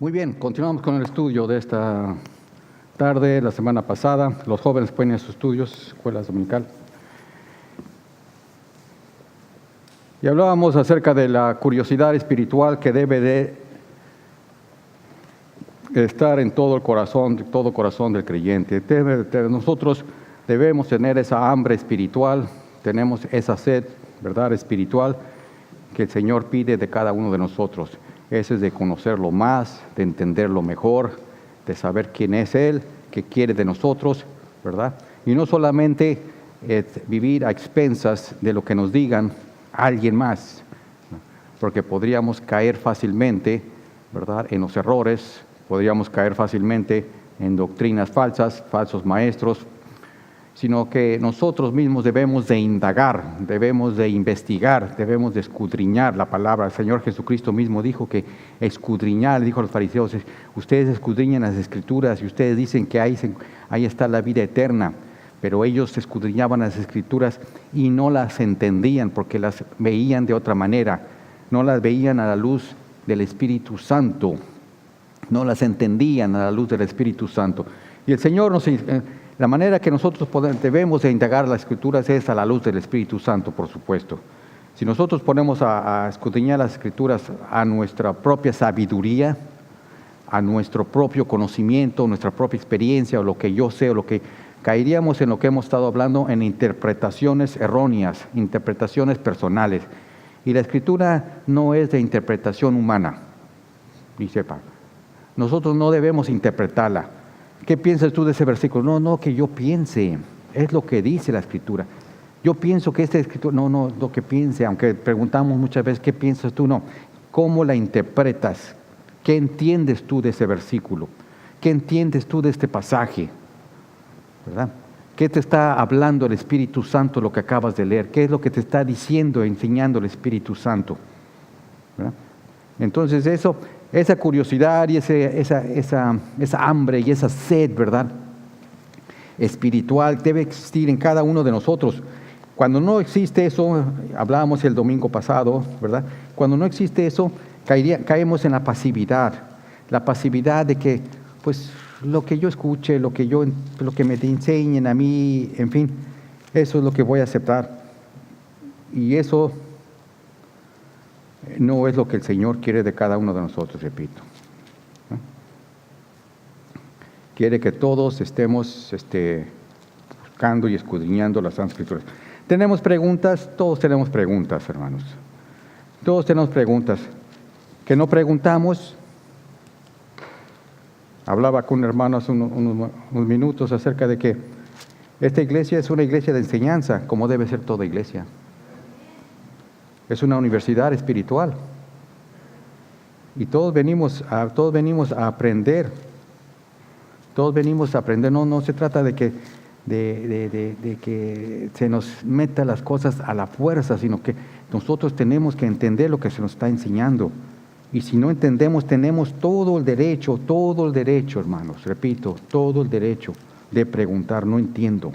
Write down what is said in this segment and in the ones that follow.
Muy bien, continuamos con el estudio de esta tarde, la semana pasada. Los jóvenes pueden ir a sus estudios, escuela dominical. Y hablábamos acerca de la curiosidad espiritual que debe de estar en todo el corazón del creyente. Nosotros debemos tener esa hambre espiritual, tenemos esa sed, ¿verdad?, espiritual que el Señor pide de cada uno de nosotros. Ese es de conocerlo más, de entenderlo mejor, de saber quién es Él, qué quiere de nosotros, ¿verdad? Y no solamente vivir a expensas de lo que nos digan alguien más, porque podríamos caer fácilmente, ¿verdad?, en los errores, podríamos caer fácilmente en doctrinas falsas, falsos maestros, sino que nosotros mismos debemos de indagar, debemos de investigar, debemos de escudriñar la palabra. El Señor Jesucristo mismo dijo que escudriñar, dijo a los fariseos, ustedes escudriñan las Escrituras y ustedes dicen que ahí está la vida eterna, pero ellos escudriñaban las Escrituras y no las entendían porque las veían de otra manera, no las veían a la luz del Espíritu Santo, no las entendían a la luz del Espíritu Santo. Y el Señor la manera que nosotros debemos de indagar las Escrituras es a la luz del Espíritu Santo, por supuesto. Si nosotros ponemos a escudriñar las Escrituras a nuestra propia sabiduría, a nuestro propio conocimiento, nuestra propia experiencia, o lo que yo sé, o lo que caeríamos en lo que hemos estado hablando, en interpretaciones erróneas, interpretaciones personales. Y la Escritura no es de interpretación humana, y sepa. Nosotros no debemos interpretarla. ¿Qué piensas tú de ese versículo? No, que yo piense, es lo que dice la Escritura. Yo pienso que esta Escritura, no, lo que piense, aunque preguntamos muchas veces, ¿qué piensas tú? No, ¿cómo la interpretas? ¿Qué entiendes tú de ese versículo? ¿Qué entiendes tú de este pasaje? ¿Verdad? ¿Qué te está hablando el Espíritu Santo, lo que acabas de leer? ¿Qué es lo que te está diciendo, enseñando el Espíritu Santo? ¿Verdad? Entonces esa curiosidad y esa hambre y esa sed, ¿verdad?, espiritual debe existir en cada uno de nosotros. Cuando no existe eso, hablábamos el domingo pasado, ¿verdad? Cuando no existe eso, caemos en la pasividad de que, pues, lo que yo escuche, lo que me enseñen a mí, en fin, eso es lo que voy a aceptar. Y eso no es lo que el Señor quiere de cada uno de nosotros, repito. ¿No? Quiere que todos estemos buscando y escudriñando las Santas Escrituras. ¿Tenemos preguntas? Todos tenemos preguntas, hermanos. Todos tenemos preguntas. ¿Que no preguntamos? Hablaba con un hermano hace unos minutos acerca de que esta iglesia es una iglesia de enseñanza, como debe ser toda iglesia. Es una universidad espiritual. Y todos venimos a aprender. Todos venimos a aprender. No se trata de que se nos meta las cosas a la fuerza, sino que nosotros tenemos que entender lo que se nos está enseñando. Y si no entendemos, tenemos todo el derecho, hermanos, repito, todo el derecho de preguntar, no entiendo.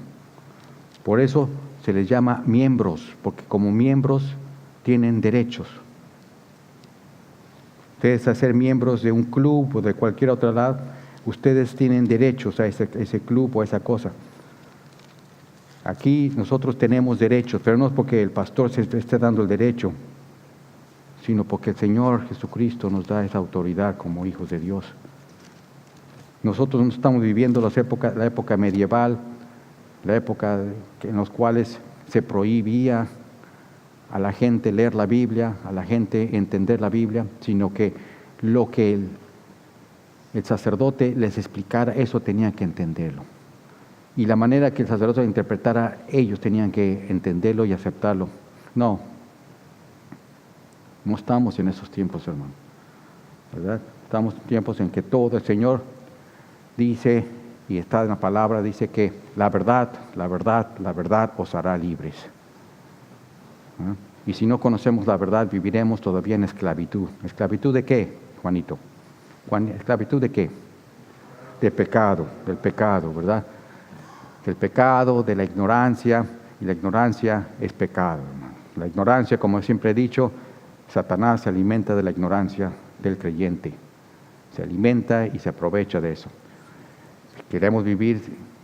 Por eso se les llama miembros, porque como miembros tienen derechos. Ustedes, a ser miembros de un club o de cualquier otro lado, ustedes tienen derechos a ese club o a esa cosa. Aquí nosotros tenemos derechos, pero no es porque el pastor se esté dando el derecho, sino porque el Señor Jesucristo nos da esa autoridad como hijos de Dios. Nosotros no estamos viviendo la época medieval, la época en las cuales se prohibía a la gente leer la Biblia, a la gente entender la Biblia, sino que lo que el sacerdote les explicara, eso tenían que entenderlo. Y la manera que el sacerdote lo interpretara, ellos tenían que entenderlo y aceptarlo. No estamos en esos tiempos, hermano, ¿verdad? Estamos en tiempos en que todo el Señor dice, y está en la palabra, dice que la verdad os hará libres. ¿Ah? Y si no conocemos la verdad, viviremos todavía en esclavitud. ¿Esclavitud de qué, Juanito? ¿Esclavitud de qué? Del pecado, ¿verdad? Del pecado, de la ignorancia, y la ignorancia es pecado, hermano. La ignorancia, como siempre he dicho, Satanás se alimenta de la ignorancia del creyente. se alimenta y se aprovecha de eso. Queremos vivir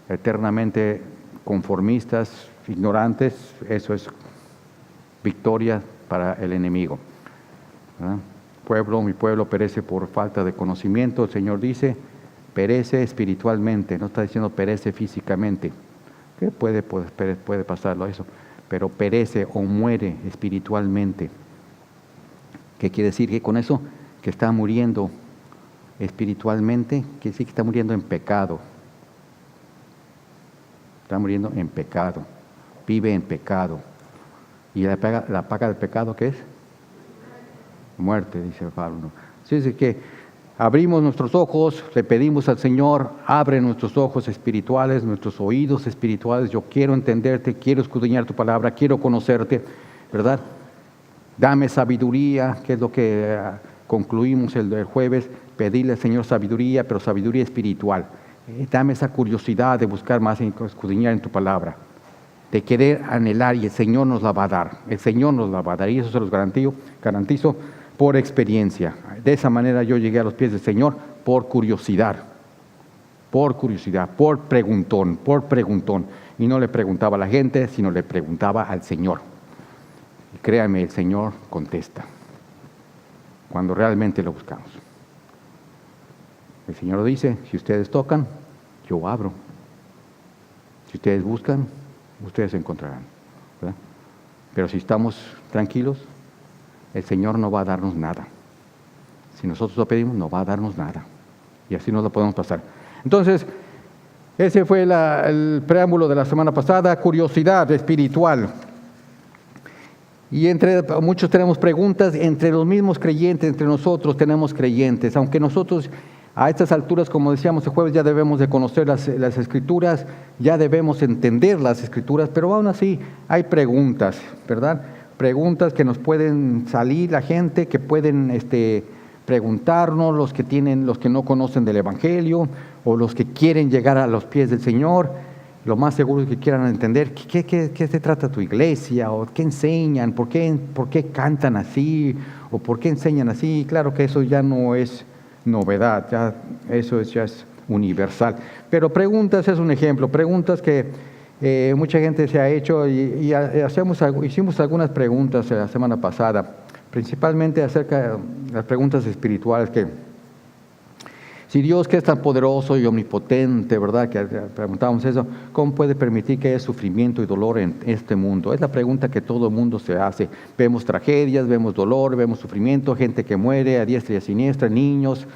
eternamente conformistas, ignorantes, eso es victoria para el enemigo, ¿verdad? Mi pueblo perece por falta de conocimiento. El Señor dice, perece espiritualmente, no está diciendo perece físicamente, que puede pasarlo eso, pero perece o muere espiritualmente. ¿Qué quiere decir? Que con eso, que está muriendo espiritualmente, quiere decir que está muriendo en pecado. Está muriendo en pecado, vive en pecado. ¿Y la paga del pecado qué es? Muerte, dice Pablo. Así es que abrimos nuestros ojos, le pedimos al Señor, abre nuestros ojos espirituales, nuestros oídos espirituales. Yo quiero entenderte, quiero escudriñar tu palabra, quiero conocerte, ¿verdad? Dame sabiduría, que es lo que concluimos el jueves, pedirle al Señor sabiduría, pero sabiduría espiritual. Dame esa curiosidad de buscar más, escudriñar en tu palabra, de querer anhelar, y el Señor nos la va a dar. El Señor nos la va a dar, y eso se los garantizo por experiencia. De esa manera yo llegué a los pies del Señor por curiosidad, por preguntón. Y no le preguntaba a la gente, sino le preguntaba al Señor. Y créanme, el Señor contesta cuando realmente lo buscamos. El Señor dice, si ustedes tocan, yo abro. Si ustedes buscan, ustedes encontrarán, ¿verdad? Pero si estamos tranquilos, el Señor no va a darnos nada. Si nosotros lo pedimos, no va a darnos nada. Y así nos lo podemos pasar. Entonces, ese fue el preámbulo de la semana pasada, curiosidad espiritual. Y muchos tenemos preguntas, entre los mismos creyentes, entre nosotros tenemos creyentes, aunque nosotros a estas alturas, como decíamos el jueves, ya debemos de conocer las Escrituras, ya debemos entender las Escrituras, pero aún así hay preguntas, ¿verdad? Preguntas que nos pueden salir la gente, que pueden preguntarnos los que no conocen del Evangelio, o los que quieren llegar a los pies del Señor. Lo más seguro es que quieran entender qué se trata tu iglesia, o qué enseñan, por qué cantan así, o por qué enseñan así. Claro que eso ya no es novedad, eso ya es universal. Pero preguntas es un ejemplo, preguntas que mucha gente se ha hecho y hicimos algunas preguntas la semana pasada, principalmente acerca de las preguntas espirituales, que si Dios, que es tan poderoso y omnipotente, ¿verdad? Que preguntábamos eso, ¿cómo puede permitir que haya sufrimiento y dolor en este mundo? Es la pregunta que todo el mundo se hace. Vemos tragedias, vemos dolor, vemos sufrimiento, gente que muere a diestra y a siniestra, niños,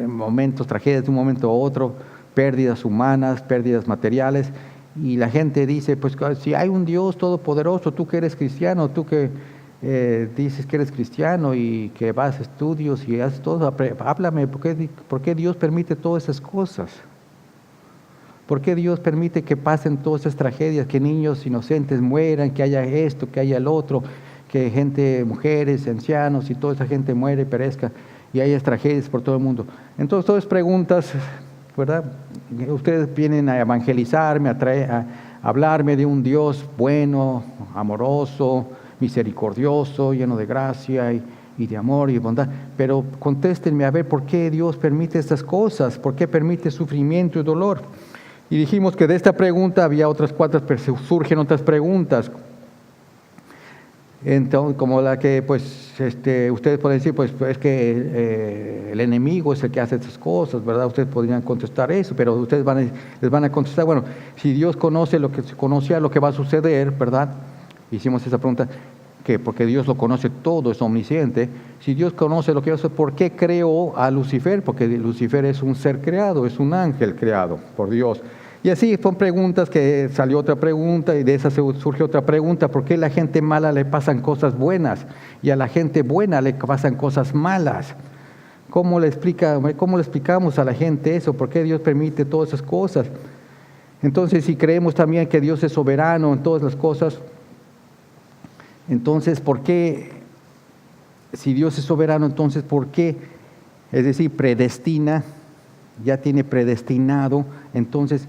momentos, tragedias de un momento a otro, pérdidas humanas, pérdidas materiales. Y la gente dice, pues si hay un Dios todopoderoso, tú que eres cristiano, tú que dices que eres cristiano y que vas a estudios y haces todo, háblame, ¿por qué Dios permite todas esas cosas? ¿Por qué Dios permite que pasen todas esas tragedias, que niños inocentes mueran, que haya esto, que haya el otro, que gente, mujeres, ancianos y toda esa gente muere y perezca, y haya tragedias por todo el mundo? Entonces, todas preguntas, ¿verdad? Ustedes vienen a evangelizarme, a hablarme de un Dios bueno, amoroso, misericordioso, lleno de gracia y de amor y de bondad. Pero contéstenme a ver por qué Dios permite estas cosas, por qué permite sufrimiento y dolor. Y dijimos que de esta pregunta había otras cuatro, pero surgen otras preguntas. Entonces, como la que ustedes pueden decir, pues es que el enemigo es el que hace estas cosas, ¿verdad? Ustedes podrían contestar eso, pero ustedes les van a contestar, bueno, si Dios conoce lo que se conocía, lo que va a suceder, ¿verdad? Hicimos esa pregunta, que porque Dios lo conoce todo, es omnisciente. Si Dios conoce lo que va a hacer, ¿por qué creó a Lucifer? Porque Lucifer es un ser creado, es un ángel creado por Dios. Y así son preguntas que salió otra pregunta, y de esa surge otra pregunta: ¿por qué a la gente mala le pasan cosas buenas y a la gente buena le pasan cosas malas? ¿Cómo le explicamos a la gente eso? ¿Por qué Dios permite todas esas cosas? Entonces, si creemos también que Dios es soberano en todas las cosas, entonces, ¿por qué? Si Dios es soberano, entonces, ¿por qué? Es decir, predestina, ya tiene predestinado, entonces,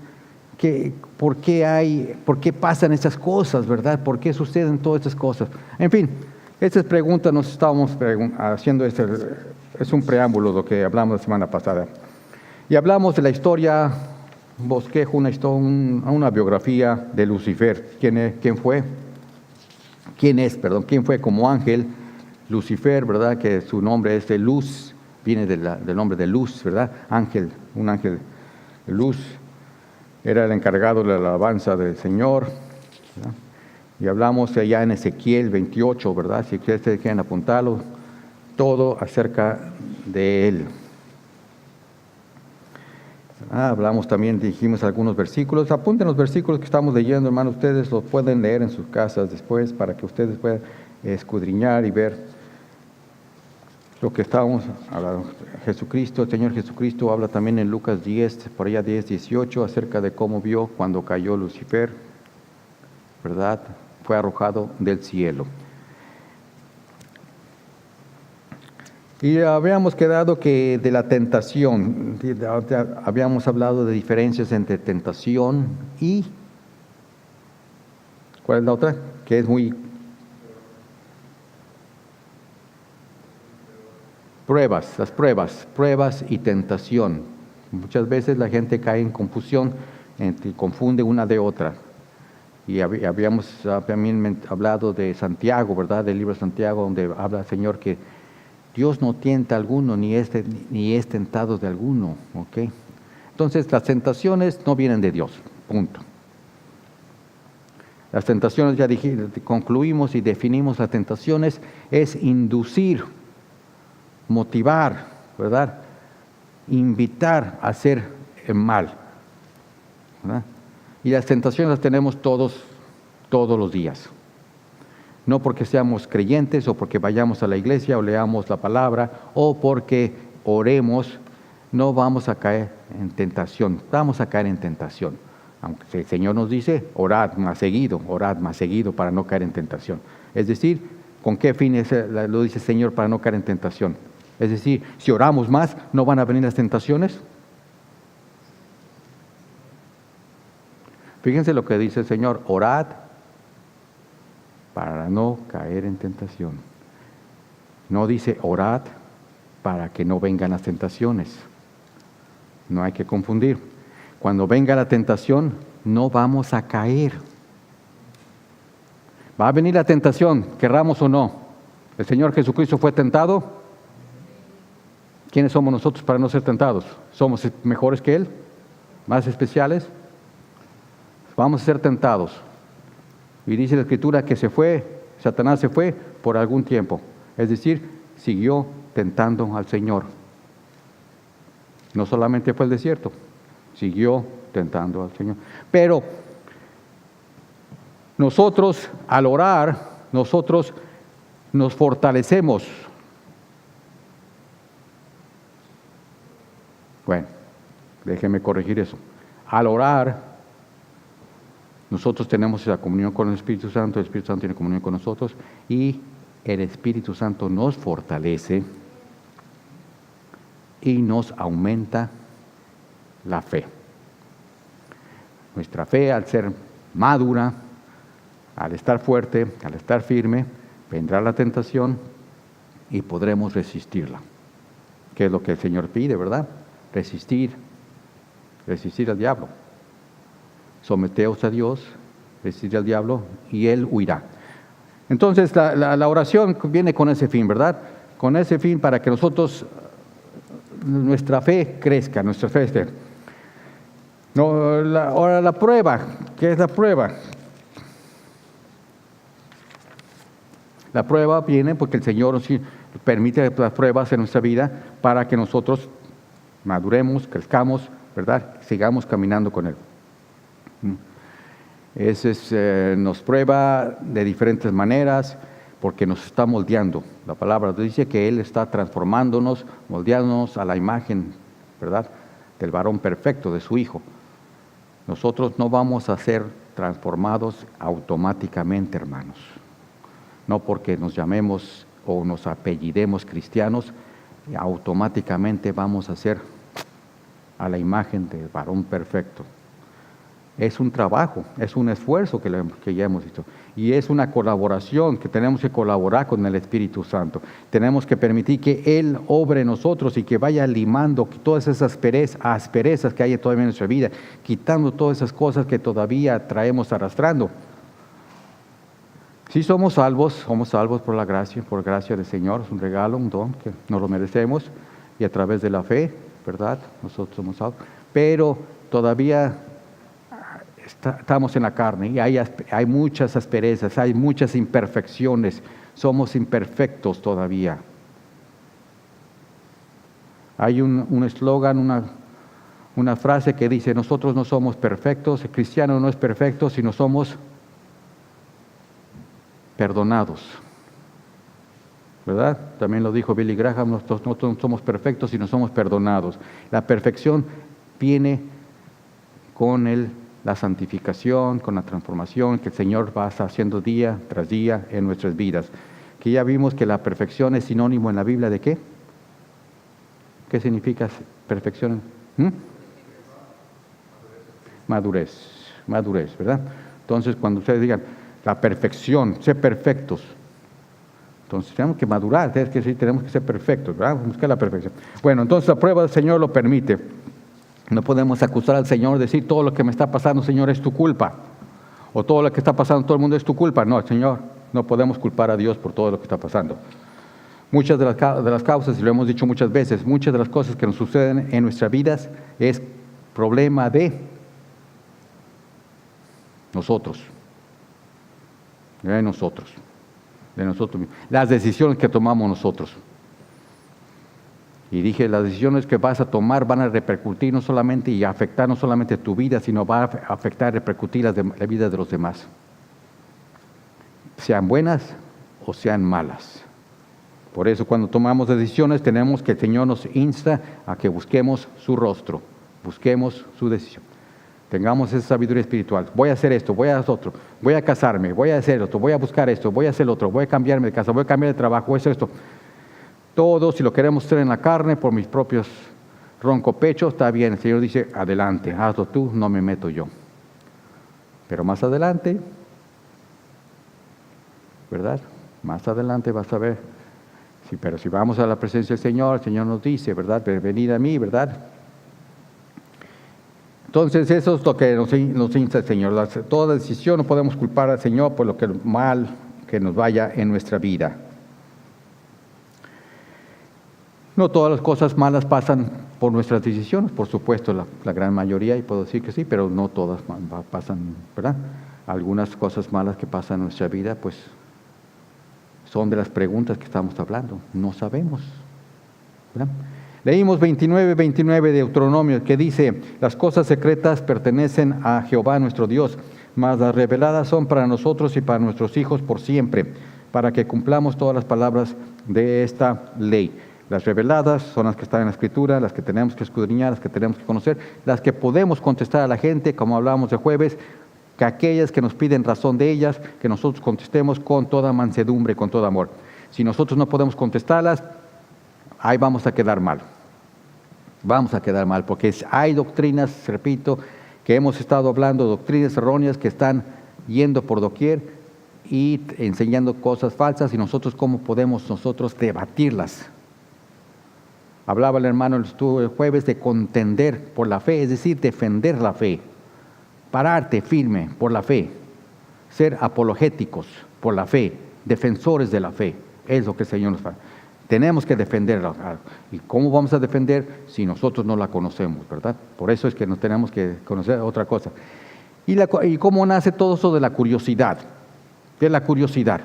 ¿por qué pasan esas cosas, verdad? ¿Por qué suceden todas estas cosas? En fin, estas preguntas nos estábamos haciendo es un preámbulo de lo que hablamos la semana pasada. Y hablamos de la historia, un bosquejo, una biografía de Lucifer. ¿Quién fue? ¿Quién fue como ángel? Lucifer, ¿verdad? Que su nombre es de luz, viene del nombre de luz, ¿verdad? Ángel, un ángel de luz. Era el encargado de la alabanza del Señor, ¿verdad? Y hablamos allá en Ezequiel 28, ¿verdad? Si ustedes quieren apuntarlo, todo acerca de él. Hablamos también, dijimos algunos versículos. Apunten los versículos que estamos leyendo, hermanos. Ustedes los pueden leer en sus casas después para que ustedes puedan escudriñar y ver lo que estábamos hablando. Jesucristo, el Señor Jesucristo habla también en Lucas 10, por allá 10, 18, acerca de cómo vio cuando cayó Lucifer, ¿verdad? Fue arrojado del cielo. Y habíamos quedado que de la tentación, habíamos hablado de diferencias entre tentación y, ¿cuál es la otra? Que es muy... las pruebas y tentación. Muchas veces la gente cae en confusión, confunde una de otra. Y habíamos también hablado de Santiago, ¿verdad? Del libro de Santiago, donde habla el Señor que Dios no tienta a alguno, ni es tentado de alguno, ¿ok? Entonces, las tentaciones no vienen de Dios, punto. Las tentaciones, ya concluimos y definimos las tentaciones, es inducir, motivar, ¿verdad? Invitar a hacer el mal, ¿verdad? Y las tentaciones las tenemos todos los días. No porque seamos creyentes o porque vayamos a la iglesia o leamos la palabra o porque oremos, no vamos a caer en tentación. Vamos a caer en tentación. Aunque el Señor nos dice, orad más seguido para no caer en tentación. Es decir, ¿con qué fin lo dice el Señor para no caer en tentación? Es decir, si oramos más, ¿no van a venir las tentaciones? Fíjense lo que dice el Señor, orad para no caer en tentación. No dice orad para que no vengan las tentaciones. No hay que confundir. Cuando venga la tentación, no vamos a caer. Va a venir la tentación, querramos o no. ¿El Señor Jesucristo fue tentado? ¿Quiénes somos nosotros para no ser tentados? ¿Somos mejores que Él? ¿Más especiales? Vamos a ser tentados. Y dice la Escritura que Satanás se fue por algún tiempo. Es decir, siguió tentando al Señor. No solamente fue el desierto, siguió tentando al Señor. Pero nosotros, al orar, nosotros nos fortalecemos. Bueno, déjenme corregir eso. Al orar, nosotros tenemos esa comunión con el Espíritu Santo tiene comunión con nosotros y el Espíritu Santo nos fortalece y nos aumenta la fe. Nuestra fe, al ser madura, al estar fuerte, al estar firme, vendrá la tentación y podremos resistirla. Que es lo que el Señor pide, ¿verdad? Resistir al diablo. Someteos a Dios, resistir al diablo y Él huirá. Entonces la oración viene con ese fin, ¿verdad? Con ese fin para que nosotros, nuestra fe crezca, nuestra fe esté. Ahora la prueba, ¿qué es la prueba? La prueba viene porque el Señor nos permite las pruebas en nuestra vida para que nosotros maduremos, crezcamos, ¿verdad? Sigamos caminando con Él. Nos prueba de diferentes maneras porque nos está moldeando. La palabra dice que Él está transformándonos, moldeándonos a la imagen, ¿verdad?, del varón perfecto, de su Hijo. Nosotros no vamos a ser transformados automáticamente, hermanos. No porque nos llamemos o nos apellidemos cristianos, automáticamente vamos a ser a la imagen del varón perfecto. es un trabajo, es un esfuerzo que ya hemos hecho. Y es una colaboración, que tenemos que colaborar con el Espíritu Santo. Tenemos que permitir que Él obre en nosotros y que vaya limando todas esas asperezas que hay todavía en nuestra vida, quitando todas esas cosas que todavía traemos arrastrando. Si somos salvos por gracia del Señor, es un regalo, un don que no lo merecemos, y a través de la fe, ¿verdad? Nosotros somos salvos, pero todavía estamos en la carne y hay muchas asperezas, hay muchas imperfecciones, somos imperfectos todavía. Hay un eslogan, una frase que dice: nosotros no somos perfectos, el cristiano no es perfecto, sino somos perdonados, ¿verdad? También lo dijo Billy Graham: nosotros no somos perfectos, sino somos perdonados. La perfección viene con la santificación, con la transformación que el Señor va haciendo día tras día en nuestras vidas. Que ya vimos que la perfección es sinónimo en la Biblia ¿de qué? ¿Qué significa perfección? Madurez, ¿verdad? Entonces, cuando ustedes digan la perfección, ser perfectos, entonces tenemos que madurar, tenemos que ser perfectos, ¿verdad? Buscar la perfección. Bueno, entonces la prueba del Señor lo permite. No podemos acusar al Señor, decir: todo lo que me está pasando, Señor, es tu culpa. O todo lo que está pasando, todo el mundo es tu culpa. No, Señor, no podemos culpar a Dios por todo lo que está pasando. Muchas de las causas, y lo hemos dicho muchas veces, muchas de las cosas que nos suceden en nuestras vidas es problema de nosotros. De nosotros mismos. Las decisiones que tomamos nosotros. Y dije, las decisiones que vas a tomar van a repercutir no solamente y afectar no solamente tu vida, sino va a afectar, repercutir la vida de los demás. Sean buenas o sean malas. Por eso cuando tomamos decisiones tenemos que el Señor nos insta a que busquemos su rostro, busquemos su decisión. Tengamos esa sabiduría espiritual. Voy a hacer esto, voy a hacer otro, voy a casarme, voy a hacer otro, voy a buscar esto, voy a hacer otro, voy a cambiarme de casa, voy a cambiar de trabajo, voy a hacer esto. Todo, si lo queremos hacer en la carne, por mis propios roncopechos, está bien. El Señor dice: adelante, hazlo tú, no me meto yo. Pero más adelante, ¿verdad? Más adelante vas a ver. Sí, pero si vamos a la presencia del Señor, el Señor nos dice, ¿verdad? Venid a mí, ¿verdad? Entonces eso es lo que nos insta el Señor. Toda decisión no podemos culpar al Señor por lo que mal que nos vaya en nuestra vida. No todas las cosas malas pasan por nuestras decisiones, por supuesto, la gran mayoría, y puedo decir que sí, pero no todas pasan, ¿verdad? Algunas cosas malas que pasan en nuestra vida, pues, son de las preguntas que estamos hablando. No sabemos, ¿verdad? Leímos 29 de Deuteronomio, que dice: las cosas secretas pertenecen a Jehová nuestro Dios, mas las reveladas son para nosotros y para nuestros hijos por siempre, para que cumplamos todas las palabras de esta ley. Las reveladas son las que están en la Escritura, las que tenemos que escudriñar, las que tenemos que conocer, las que podemos contestar a la gente, como hablábamos el jueves, que aquellas que nos piden razón de ellas, que nosotros contestemos con toda mansedumbre, con todo amor. Si nosotros no podemos contestarlas, ahí vamos a quedar mal. Vamos a quedar mal, porque hay doctrinas, repito, que hemos estado hablando, doctrinas erróneas que están yendo por doquier y enseñando cosas falsas, y nosotros, ¿cómo podemos nosotros debatirlas? Hablaba el hermano el jueves de contender por la fe, es decir, defender la fe, pararte firme por la fe, ser apologéticos por la fe, defensores de la fe, es lo que el Señor nos da. Tenemos que defenderla. ¿Y cómo vamos a defender si nosotros no la conocemos, verdad? Por eso es que nos tenemos que conocer otra cosa. ¿Y cómo nace todo eso de la curiosidad? De la curiosidad.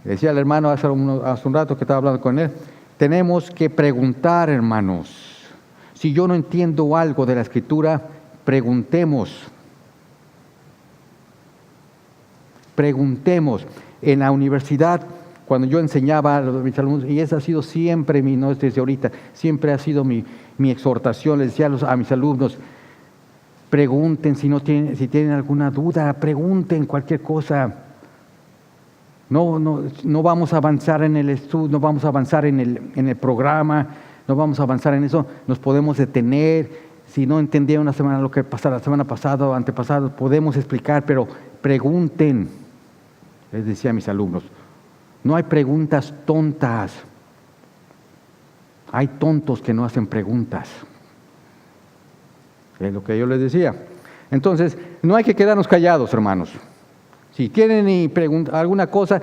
Decía el hermano hace un rato que estaba hablando con él, tenemos que preguntar, hermanos. Si yo no entiendo algo de la Escritura, preguntemos. Preguntemos. En la universidad, cuando yo enseñaba a mis alumnos, y esa ha sido siempre no es desde ahorita, siempre ha sido mi exhortación, les decía a mis alumnos: pregunten si tienen alguna duda, pregunten cualquier cosa. No vamos a avanzar en el estudio, no vamos a avanzar en el programa, no vamos a avanzar en eso, nos podemos detener. Si no entendieron una semana lo que pasó la semana pasada o antepasada, podemos explicar, pero pregunten. Les decía a mis alumnos, no hay preguntas tontas. Hay tontos que no hacen preguntas. Es lo que yo les decía. Entonces, no hay que quedarnos callados, hermanos. Si tienen alguna cosa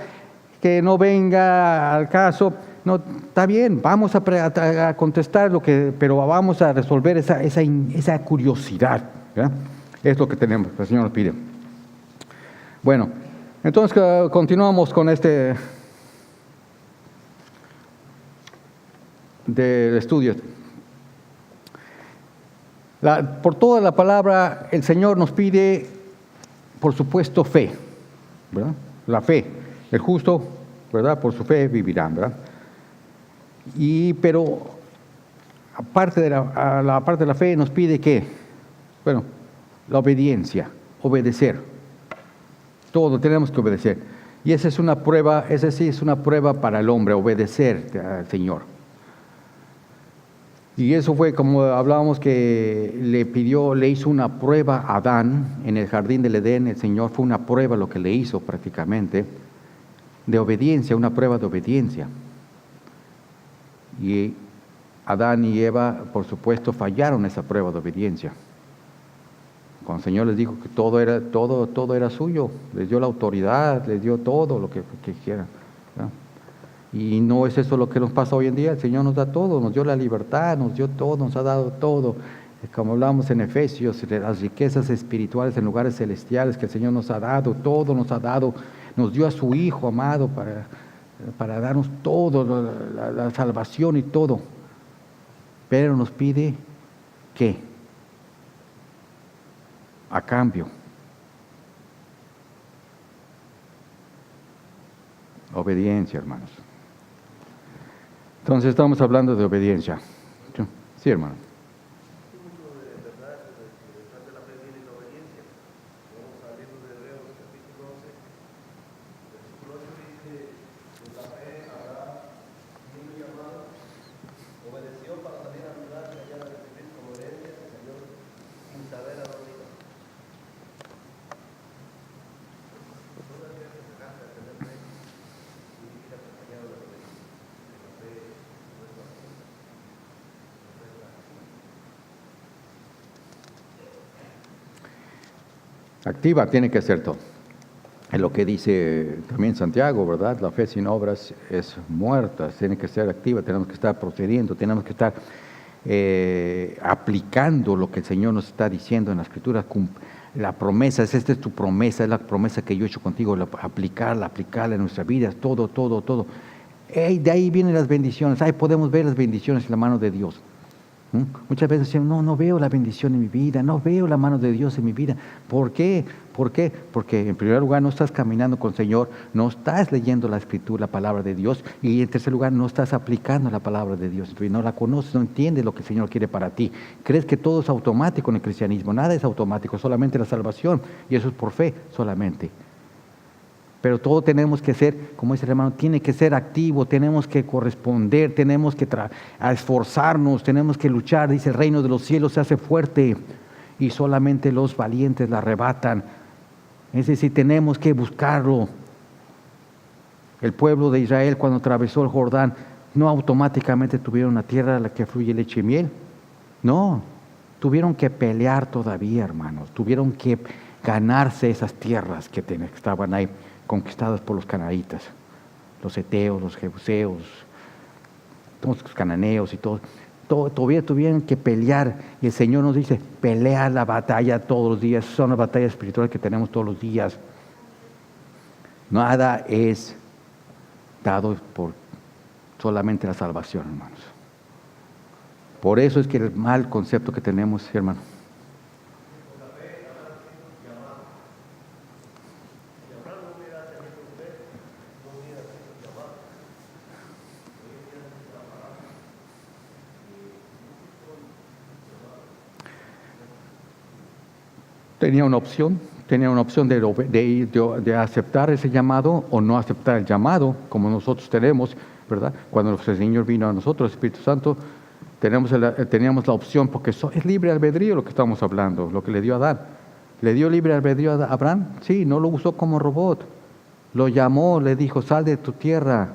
que no venga al caso, no, está bien, vamos a contestar pero vamos a resolver esa curiosidad, ¿verdad? Es lo que tenemos, el Señor nos pide. Bueno, entonces continuamos con del estudio. Por toda la palabra, el Señor nos pide, por supuesto, fe, ¿verdad? La fe. El justo, ¿verdad? Por su fe vivirán, ¿verdad? Pero aparte de la fe nos pide ¿qué? Bueno, la obediencia, obedecer. Todo tenemos que obedecer. Y esa sí es una prueba para el hombre, obedecer al Señor. Y eso fue como hablábamos que le hizo una prueba a Adán en el jardín del Edén. El Señor fue una prueba lo que le hizo prácticamente de obediencia, una prueba de obediencia. Y Adán y Eva, por supuesto, fallaron esa prueba de obediencia. Cuando el Señor les dijo que todo era suyo, les dio la autoridad, les dio todo lo que quieran, ¿no? Y no es eso lo que nos pasa hoy en día. El Señor nos da todo, nos dio la libertad, nos dio todo, nos ha dado todo. Como hablamos en Efesios, las riquezas espirituales en lugares celestiales que el Señor nos ha dado, todo nos ha dado, nos dio a su Hijo amado para darnos todo, la salvación y todo. Pero nos pide ¿qué? A cambio. Obediencia, hermanos. Entonces estamos hablando de obediencia. Sí, hermano. Activa tiene que ser todo. Es lo que dice también Santiago, ¿verdad? La fe sin obras es muerta, tiene que ser activa, tenemos que estar procediendo, tenemos que estar aplicando lo que el Señor nos está diciendo en la Escritura. La promesa, esta es tu promesa, es la promesa que yo he hecho contigo, aplicarla en nuestra vida, todo. De ahí vienen las bendiciones, ahí podemos ver las bendiciones en la mano de Dios. Muchas veces decimos, no veo la bendición en mi vida, no veo la mano de Dios en mi vida. ¿Por qué? Porque en primer lugar no estás caminando con el Señor, no estás leyendo la Escritura, la palabra de Dios, y en tercer lugar no estás aplicando la palabra de Dios, no la conoces, no entiendes lo que el Señor quiere para ti. Crees que todo es automático en el cristianismo, nada es automático, solamente la salvación, y eso es por fe solamente. Pero todo tenemos que ser, como dice el hermano, tiene que ser activo, tenemos que corresponder, tenemos que esforzarnos, tenemos que luchar. Dice, el reino de los cielos se hace fuerte y solamente los valientes la arrebatan. Es decir, tenemos que buscarlo. El pueblo de Israel, cuando atravesó el Jordán, no automáticamente tuvieron una tierra en la que fluye leche y miel. No, tuvieron que pelear todavía, hermanos. Tuvieron que ganarse esas tierras que estaban ahí, conquistadas por los cananitas, los heteos, los jebuseos, todos los cananeos y todo. Todavía tuvieron que pelear, y el Señor nos dice, pelea la batalla todos los días. Son las batallas espirituales que tenemos todos los días. Nada es dado por solamente la salvación, hermanos. Por eso es que el mal concepto que tenemos, hermano. Tenía una opción de aceptar ese llamado o no aceptar el llamado, como nosotros tenemos, ¿verdad? Cuando el Señor vino a nosotros, el Espíritu Santo, teníamos la opción, porque es libre albedrío lo que estamos hablando, lo que le dio a Adán. ¿Le dio libre albedrío a Abraham? Sí, no lo usó como robot. Lo llamó, le dijo, sal de tu tierra.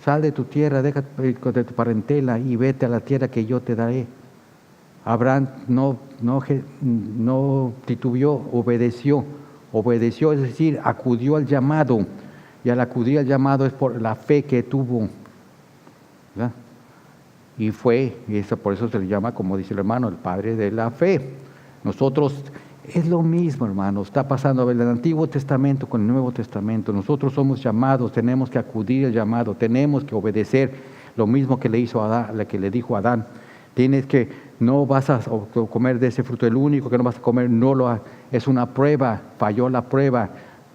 Sal de tu tierra, deja de tu parentela y vete a la tierra que yo te daré. Abraham no titubeó, obedeció, es decir, acudió al llamado. Y al acudir al llamado es por la fe que tuvo, ¿verdad? Y por eso se le llama, como dice el hermano, el padre de la fe. Nosotros, es lo mismo, hermano, está pasando en el Antiguo Testamento con el Nuevo Testamento. Nosotros somos llamados, tenemos que acudir al llamado, tenemos que obedecer lo mismo que le hizo a Adán, que le dijo a Adán. No vas a comer de ese fruto, el único que no vas a comer, es una prueba, falló la prueba,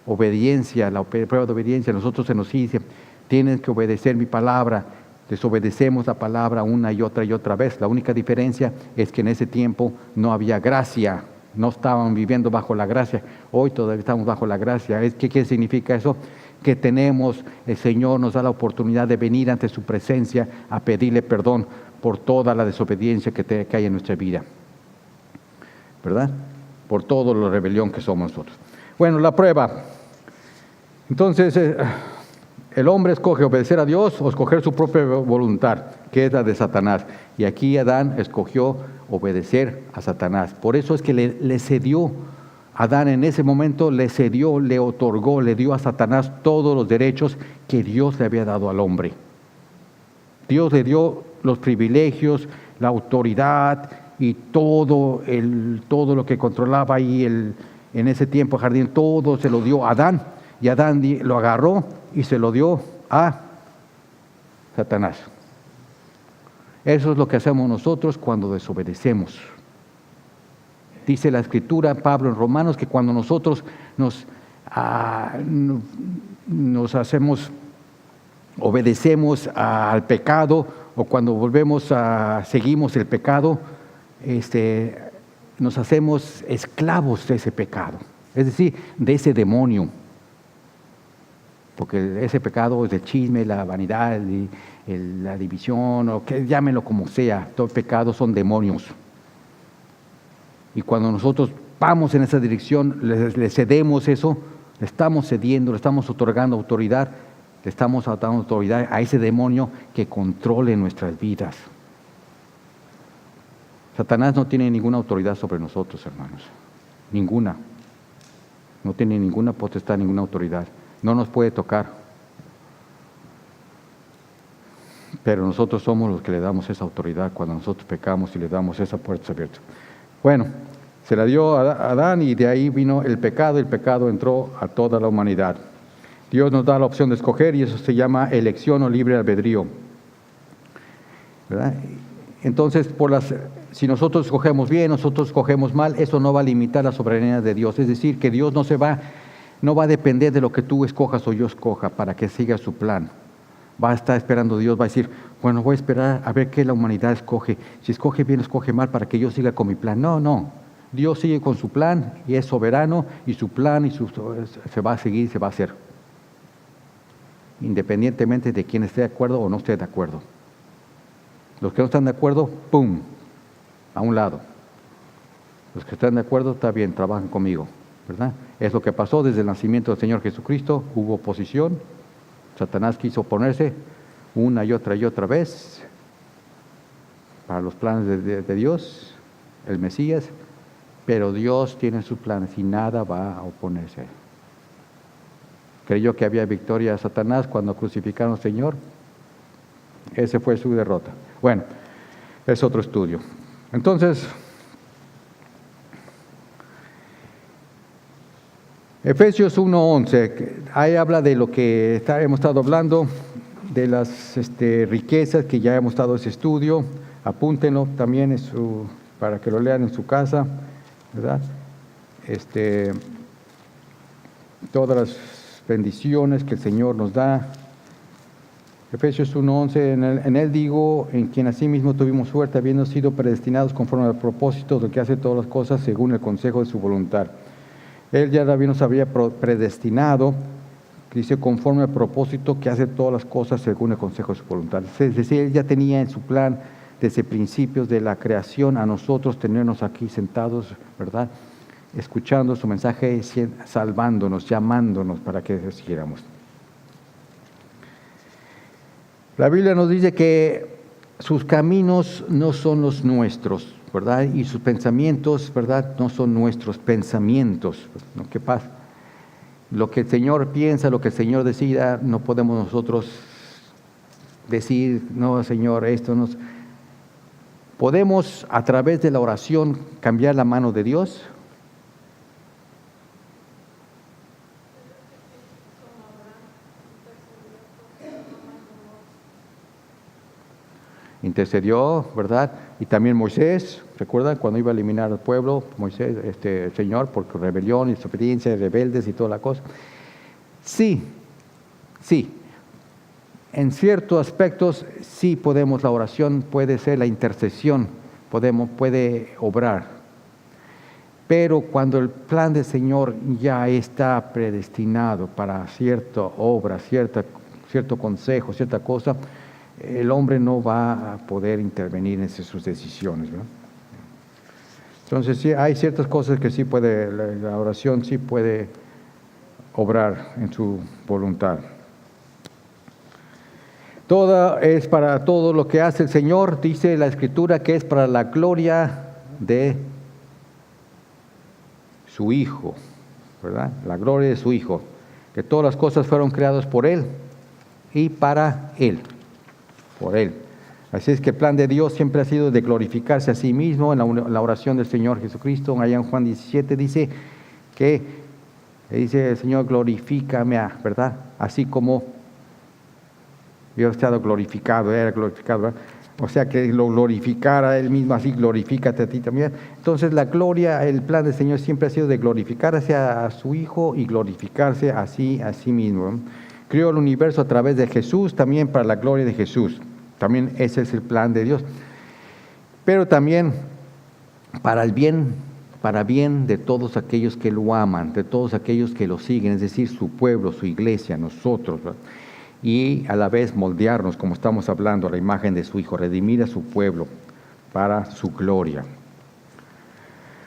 obediencia, la prueba de obediencia. Nosotros se nos dice, tienes que obedecer mi palabra. Desobedecemos la palabra una y otra vez. La única diferencia es que en ese tiempo no había gracia, no estaban viviendo bajo la gracia. Hoy todavía estamos bajo la gracia. ¿Qué significa eso? Que el Señor nos da la oportunidad de venir ante su presencia a pedirle perdón por toda la desobediencia que hay en nuestra vida, ¿verdad? Por toda la rebelión que somos nosotros. Bueno, la prueba. Entonces, el hombre escoge obedecer a Dios o escoger su propia voluntad, que es la de Satanás. Y aquí Adán escogió obedecer a Satanás. Por eso es que le cedió. Adán en ese momento le cedió, le otorgó, le dio a Satanás todos los derechos que Dios le había dado al hombre. Dios le dio los privilegios, la autoridad y todo lo que controlaba ahí en ese tiempo el jardín, todo se lo dio a Adán. Y Adán lo agarró y se lo dio a Satanás. Eso es lo que hacemos nosotros cuando desobedecemos. Dice la Escritura, Pablo en Romanos, que cuando nosotros obedecemos al pecado, o cuando seguimos el pecado, nos hacemos esclavos de ese pecado, es decir, de ese demonio. Porque ese pecado es el chisme, la vanidad, la división, o que llámenlo como sea, todo pecado son demonios. Y cuando nosotros vamos en esa dirección, le cedemos eso, le estamos cediendo, le estamos otorgando autoridad, le estamos dando autoridad a ese demonio que controle nuestras vidas. Satanás no tiene ninguna autoridad sobre nosotros, hermanos. Ninguna. No tiene ninguna potestad, ninguna autoridad. No nos puede tocar. Pero nosotros somos los que le damos esa autoridad cuando nosotros pecamos y le damos esa puerta abierta. Bueno, se la dio a Adán y de ahí vino el pecado. El pecado entró a toda la humanidad. Dios nos da la opción de escoger y eso se llama elección o libre albedrío, ¿verdad? Entonces, si nosotros escogemos bien, nosotros escogemos mal, eso no va a limitar la soberanía de Dios. Es decir, que Dios no va a depender de lo que tú escojas o yo escoja para que siga su plan. Va a estar esperando Dios, va a decir, bueno, voy a esperar a ver qué la humanidad escoge. Si escoge bien, escoge mal para que yo siga con mi plan. No. Dios sigue con su plan y es soberano y su plan se va a seguir, se va a hacer. Independientemente de quién esté de acuerdo o no esté de acuerdo. Los que no están de acuerdo, ¡pum!, a un lado. Los que están de acuerdo, está bien, trabajan conmigo, ¿verdad? Es lo que pasó desde el nacimiento del Señor Jesucristo. Hubo oposición. Satanás quiso oponerse una y otra vez para los planes de Dios, el Mesías, pero Dios tiene sus planes y nada va a oponerse. Creyó que había victoria a Satanás cuando crucificaron al Señor. Ese fue su derrota. Bueno, es otro estudio. Entonces, Efesios 1:11, ahí habla de lo que hemos estado hablando, de las riquezas que ya hemos estado en ese estudio. Apúntenlo también para que lo lean en su casa, ¿verdad? Todas las bendiciones que el Señor nos da. Efesios 1:11, en él digo, en quien asimismo tuvimos suerte, habiendo sido predestinados conforme al propósito del que hace todas las cosas según el consejo de su voluntad. Él ya nos había predestinado, dice conforme al propósito que hace todas las cosas según el consejo de su voluntad. Es decir, Él ya tenía en su plan desde principios de la creación a nosotros tenernos aquí sentados, ¿verdad? Escuchando su mensaje, salvándonos, llamándonos para que siguiéramos. La Biblia nos dice que sus caminos no son los nuestros, ¿verdad? Y sus pensamientos, ¿verdad? No son nuestros pensamientos. ¿No? ¿Qué pasa? Lo que el Señor piensa, lo que el Señor decida, no podemos nosotros decir, no, Señor, esto no. ¿Podemos a través de la oración cambiar la mano de Dios? Intercedió, ¿verdad? Y también Moisés, ¿recuerdan? Cuando iba a eliminar al pueblo, Moisés, el Señor, por rebelión, desobediencia, rebeldes y toda la cosa. Sí, en ciertos aspectos sí podemos, la oración puede ser la intercesión, puede obrar. Pero cuando el plan del Señor ya está predestinado para cierta obra, cierto consejo, cierta cosa, el hombre no va a poder intervenir en sus decisiones, ¿no? Entonces sí, hay ciertas cosas que sí puede, la oración sí puede obrar en su voluntad. Todo es para todo lo que hace el Señor, dice la Escritura, que es para la gloria de su Hijo, ¿verdad? La gloria de su Hijo, que todas las cosas fueron creadas por Él y para Él. Por Él. Así es que el plan de Dios siempre ha sido de glorificarse a sí mismo. En la oración del Señor Jesucristo, allá en Juan 17, dice que dice el Señor, glorifícame, ¿verdad? Así como yo he estado glorificado, era glorificado, ¿verdad? O sea, que lo glorificara a Él mismo, así glorifícate a ti también. Entonces la gloria, el plan del Señor siempre ha sido de glorificarse a su Hijo y glorificarse a sí mismo, ¿no? Creó el universo a través de Jesús, también para la gloria de Jesús. También ese es el plan de Dios. Pero también para bien de todos aquellos que lo aman, de todos aquellos que lo siguen, es decir, su pueblo, su iglesia, nosotros, ¿verdad? Y a la vez moldearnos, como estamos hablando, a la imagen de su Hijo, redimir a su pueblo para su gloria.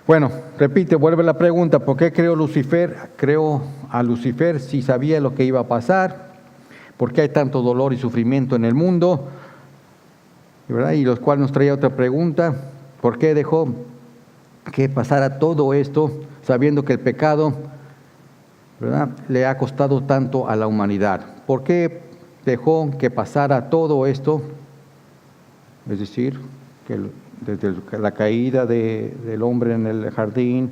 Bueno, vuelve la pregunta, ¿por qué creó Lucifer? Creó a Lucifer si sabía lo que iba a pasar, por qué hay tanto dolor y sufrimiento en el mundo, ¿verdad? Y los cuales nos traía otra pregunta, ¿por qué dejó que pasara todo esto sabiendo que el pecado, ¿verdad?, le ha costado tanto a la humanidad? ¿Por qué dejó que pasara todo esto? Es decir, que desde la caída del hombre en el jardín,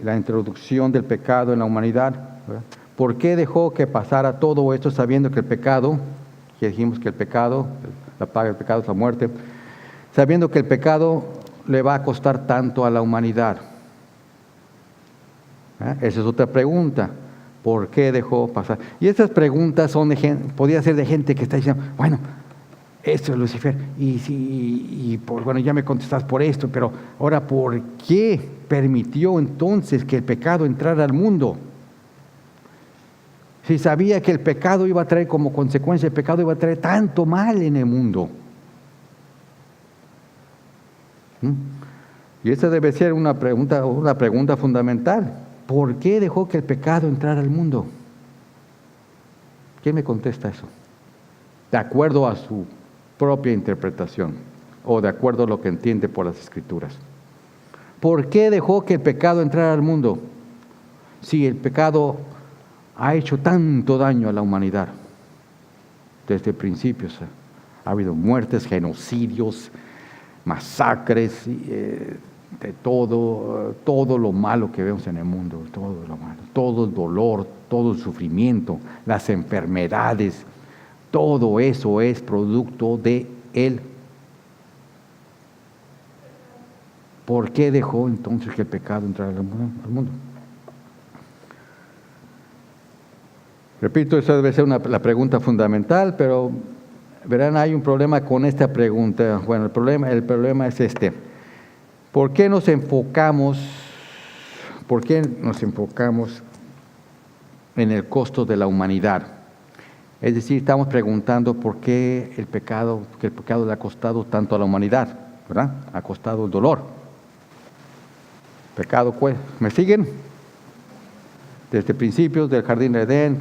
la introducción del pecado en la humanidad, ¿verdad? ¿Por qué dejó que pasara todo esto sabiendo que el pecado, que dijimos que el pecado, la paga del pecado es la muerte, sabiendo que el pecado le va a costar tanto a la humanidad? Esa es otra pregunta. ¿Por qué dejó pasar? Y estas preguntas son podría ser de gente que está diciendo, bueno, esto es Lucifer, bueno, ya me contestas por esto, pero ahora, ¿por qué permitió entonces que el pecado entrara al mundo? Si sabía que el pecado iba a traer como consecuencia, el pecado iba a traer tanto mal en el mundo. Y esa debe ser una pregunta fundamental. ¿Por qué dejó que el pecado entrara al mundo? ¿Quién me contesta eso? De acuerdo a su propia interpretación o de acuerdo a lo que entiende por las Escrituras. ¿Por qué dejó que el pecado entrara al mundo? Si el pecado ha hecho tanto daño a la humanidad desde principios. Ha habido muertes, genocidios, masacres, de todo lo malo que vemos en el mundo, todo lo malo, todo el dolor, todo el sufrimiento, las enfermedades, todo eso es producto de Él. ¿Por qué dejó entonces que el pecado entrara al mundo? Repito, esa debe ser la pregunta fundamental, pero verán, hay un problema con esta pregunta. Bueno, el problema es este. ¿Por qué nos enfocamos en el costo de la humanidad. Es decir, estamos preguntando por qué el pecado le ha costado tanto a la humanidad, ¿verdad? Ha costado el dolor. Pecado, ¿me siguen? Desde principios del jardín de Edén,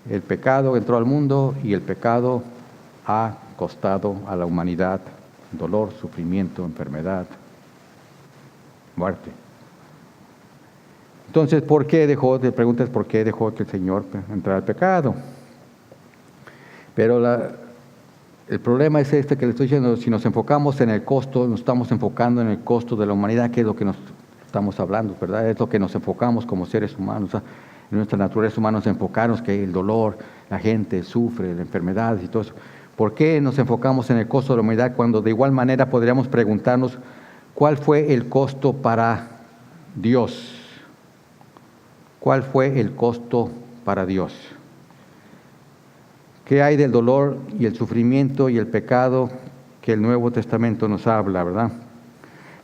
el pecado entró al mundo y el pecado ha costado a la humanidad dolor, sufrimiento, enfermedad, muerte. Entonces, ¿por qué dejó? Te preguntas, ¿por qué dejó que el Señor entrara al pecado? Pero el problema es este que le estoy diciendo, si nos enfocamos en el costo, nos estamos enfocando en el costo de la humanidad, que es lo que nos estamos hablando, ¿verdad? Es lo que nos enfocamos como seres humanos. En nuestra naturaleza humana nos enfocamos que el dolor, la gente sufre, las enfermedades y todo eso. ¿Por qué nos enfocamos en el costo de la humanidad cuando de igual manera podríamos preguntarnos cuál fue el costo para Dios? ¿Cuál fue el costo para Dios? ¿Qué hay del dolor y el sufrimiento y el pecado que el Nuevo Testamento nos habla, verdad?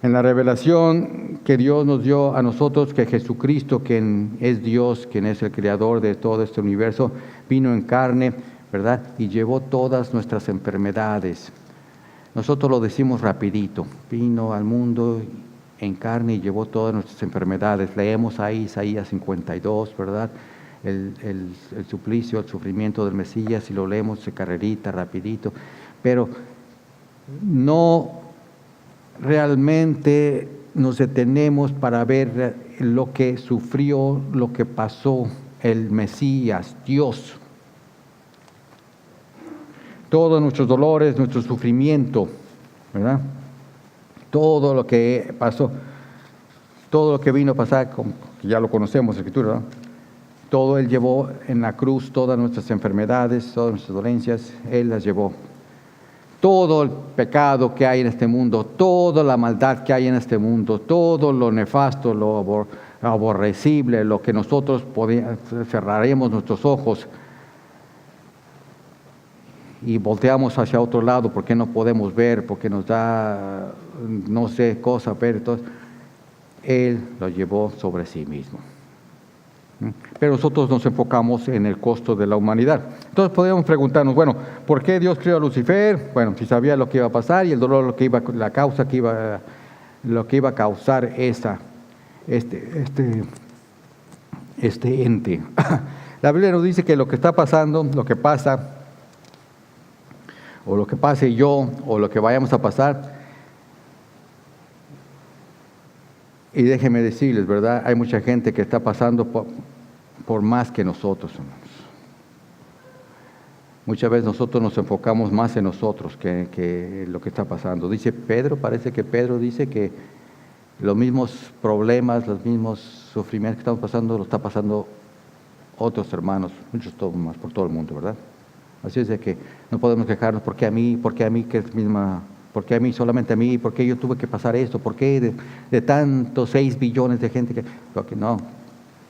En la revelación que Dios nos dio a nosotros, que Jesucristo, quien es Dios, quien es el creador de todo este universo, vino en carne, ¿verdad? Y llevó todas nuestras enfermedades. Nosotros lo decimos rapidito, vino al mundo en carne y llevó todas nuestras enfermedades. Leemos ahí Isaías 52, ¿verdad? El suplicio, el sufrimiento del Mesías, y lo leemos de carrerita, rapidito, pero no realmente nos detenemos para ver lo que sufrió, lo que pasó el Mesías, Dios. Todos nuestros dolores, nuestro sufrimiento, ¿verdad? Todo lo que pasó, todo lo que vino a pasar, como ya lo conocemos, la Escritura, ¿no? Todo Él llevó en la cruz, todas nuestras enfermedades, todas nuestras dolencias, Él las llevó. Todo el pecado que hay en este mundo, toda la maldad que hay en este mundo, todo lo nefasto, lo aborrecible, lo que nosotros cerraremos nuestros ojos y volteamos hacia otro lado porque no podemos ver, porque nos da, no sé, cosa ver. Entonces, Él lo llevó sobre sí mismo. Pero nosotros nos enfocamos en el costo de la humanidad. Entonces podemos preguntarnos, bueno, ¿por qué Dios creó a Lucifer? Bueno, si sabía lo que iba a pasar y el dolor, lo que iba a causar este ente. La Biblia nos dice que lo que está pasando, lo que pasa, o lo que pase yo, o lo que vayamos a pasar, y déjenme decirles, ¿verdad? Hay mucha gente que está pasando por más que nosotros, hermanos. Muchas veces nosotros nos enfocamos más en nosotros que lo que está pasando. Dice Pedro, parece que Pedro dice que los mismos problemas, los mismos sufrimientos que estamos pasando, lo está pasando otros hermanos, muchos más por todo el mundo, ¿verdad? Así es de que no podemos quejarnos, ¿por qué a mí, que es misma... ¿Por qué a mí, solamente a mí? ¿Por qué yo tuve que pasar esto? ¿Por qué de tantos 6 billones de gente? Porque no,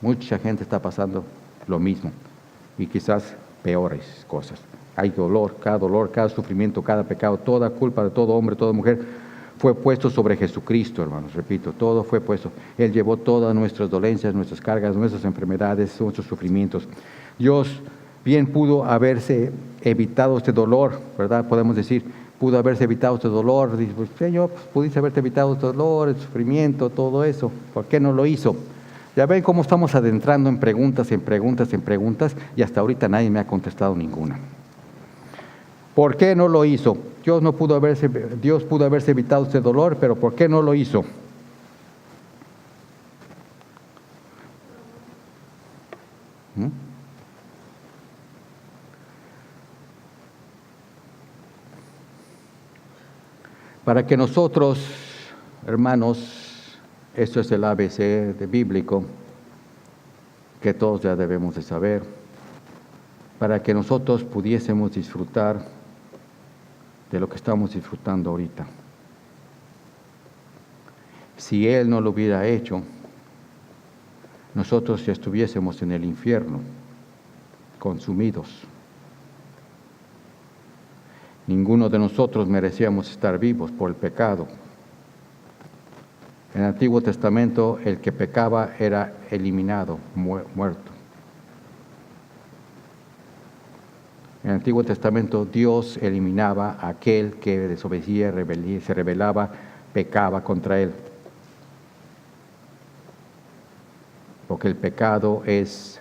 mucha gente está pasando lo mismo y quizás peores cosas. Hay dolor, cada sufrimiento, cada pecado, toda culpa de todo hombre, toda mujer fue puesto sobre Jesucristo, hermanos. Repito, todo fue puesto. Él llevó todas nuestras dolencias, nuestras cargas, nuestras enfermedades, nuestros sufrimientos. Dios bien pudo haberse evitado este dolor, ¿verdad? Podemos decir, pudo haberse evitado este dolor. Dice, pues, Señor, pudiste haberte evitado este dolor, el sufrimiento, todo eso. ¿Por qué no lo hizo? Ya ven cómo estamos adentrando en preguntas, y hasta ahorita nadie me ha contestado ninguna. ¿Por qué no lo hizo? Dios pudo haberse evitado este dolor, pero ¿por qué no lo hizo? Para que nosotros, hermanos, esto es el ABC de bíblico, que todos ya debemos de saber, para que nosotros pudiésemos disfrutar de lo que estamos disfrutando ahorita. Si Él no lo hubiera hecho, nosotros ya estuviésemos en el infierno, consumidos. Ninguno de nosotros merecíamos estar vivos por el pecado. En el Antiguo Testamento, el que pecaba era eliminado, muerto. En el Antiguo Testamento Dios eliminaba a aquel que desobedecía, se rebelaba, pecaba contra Él. Porque el pecado es